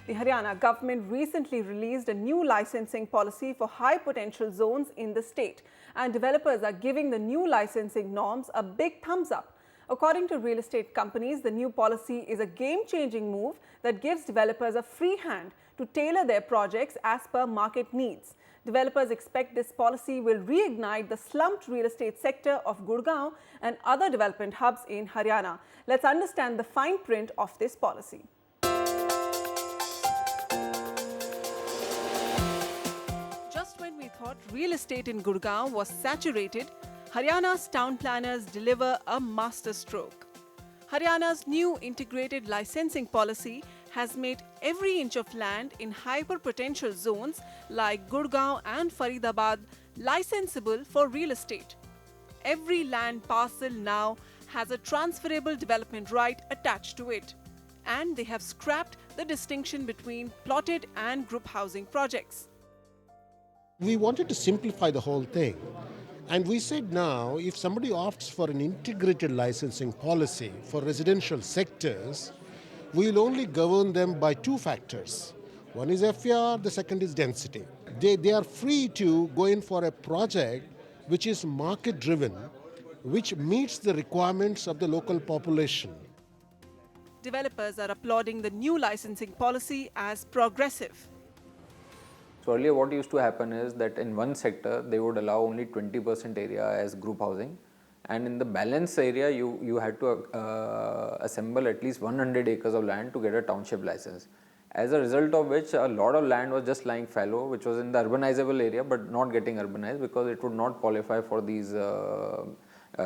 The Haryana government recently released a new licensing policy for high potential zones in the state, and developers are giving the new licensing norms a big thumbs up. According to real estate companies, the new policy is a game-changing move that gives developers a free hand to tailor their projects as per market needs. Developers expect this policy will reignite the slumped real estate sector of Gurgaon and other development hubs in Haryana. Let's understand the fine print of this policy. Just when we thought real estate in Gurgaon was saturated, Haryana's town planners deliver a masterstroke. Haryana's new integrated licensing policy has made every inch of land in hyper-potential zones like Gurgaon and Faridabad licensable for real estate. Every land parcel now has a transferable development right attached to it, and they have scrapped the distinction between plotted and group housing projects. We wanted to simplify the whole thing. And we said now, if somebody opts for an integrated licensing policy for residential sectors, we will only govern them by two factors. One is FAR, the second is density. They are free to go in for a project which is market driven, which meets the requirements of the local population. Developers are applauding the new licensing policy as progressive. So earlier what used to happen is that in one sector they would allow only 20% area as group housing, and in the balance area you had to assemble at least 100 acres of land to get a township license. As a result of which a lot of land was just lying fallow, which was in the urbanizable area but not getting urbanized because it would not qualify for these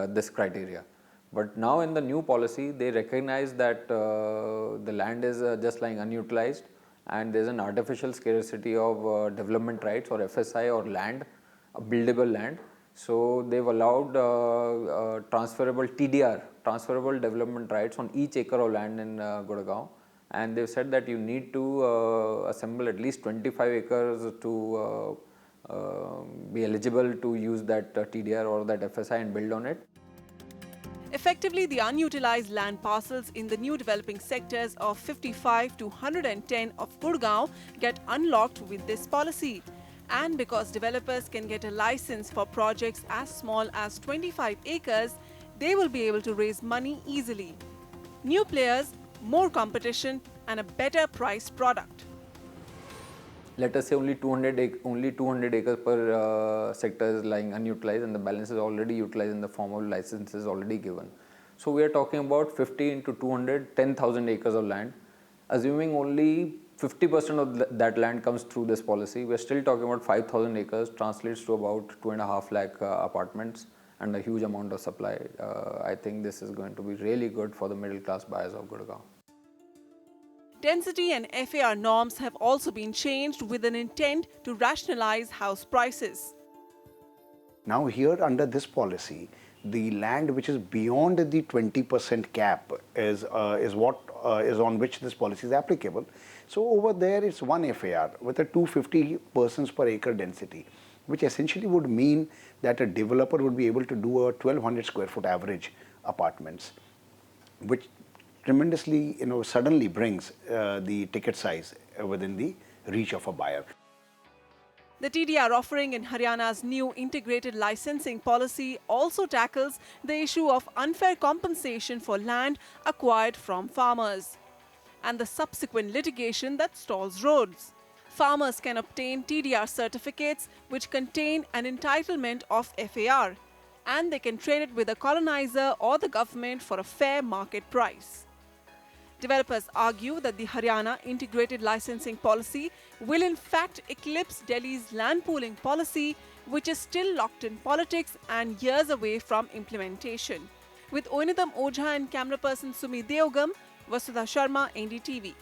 this criteria. But now in the new policy they recognize that the land is just lying unutilized, and there is an artificial scarcity of development rights or FSI or land, buildable land. So they have allowed transferable TDR, transferable development rights on each acre of land in Gurgaon, and they have said that you need to assemble at least 25 acres to be eligible to use that TDR or that FSI and build on it. Effectively, the unutilized land parcels in the new developing sectors of 55 to 110 of Gurgaon get unlocked with this policy. And because developers can get a license for projects as small as 25 acres, they will be able to raise money easily. New players, more competition, and a better priced product. Let us say only 200 acres per sector is lying unutilized, and the balance is already utilized in the form of licenses already given. So we are talking about 50 into 200, 10,000 acres of land. Assuming only 50% of that land comes through this policy, we are still talking about 5,000 acres, translates to about 2.5 lakh apartments and a huge amount of supply. I think this is going to be really good for the middle class buyers of Gurgaon. Density and FAR norms have also been changed with an intent to rationalize house prices. Now here under this policy, the land which is beyond the 20% cap is what is on which this policy is applicable. So over there it's one FAR with a 250 persons per acre density, which essentially would mean that a developer would be able to do a 1200 square foot average apartments, which tremendously, suddenly brings the ticket size within the reach of a buyer. The TDR offering in Haryana's new integrated licensing policy also tackles the issue of unfair compensation for land acquired from farmers and the subsequent litigation that stalls roads. Farmers can obtain TDR certificates which contain an entitlement of FAR, and they can trade it with a colonizer or the government for a fair market price. Developers argue that the Haryana integrated licensing policy will in fact eclipse Delhi's land pooling policy, which is still locked in politics and years away from implementation. With Oinidam Ojha and camera person Sumi Deogam, Vasudha Sharma, NDTV.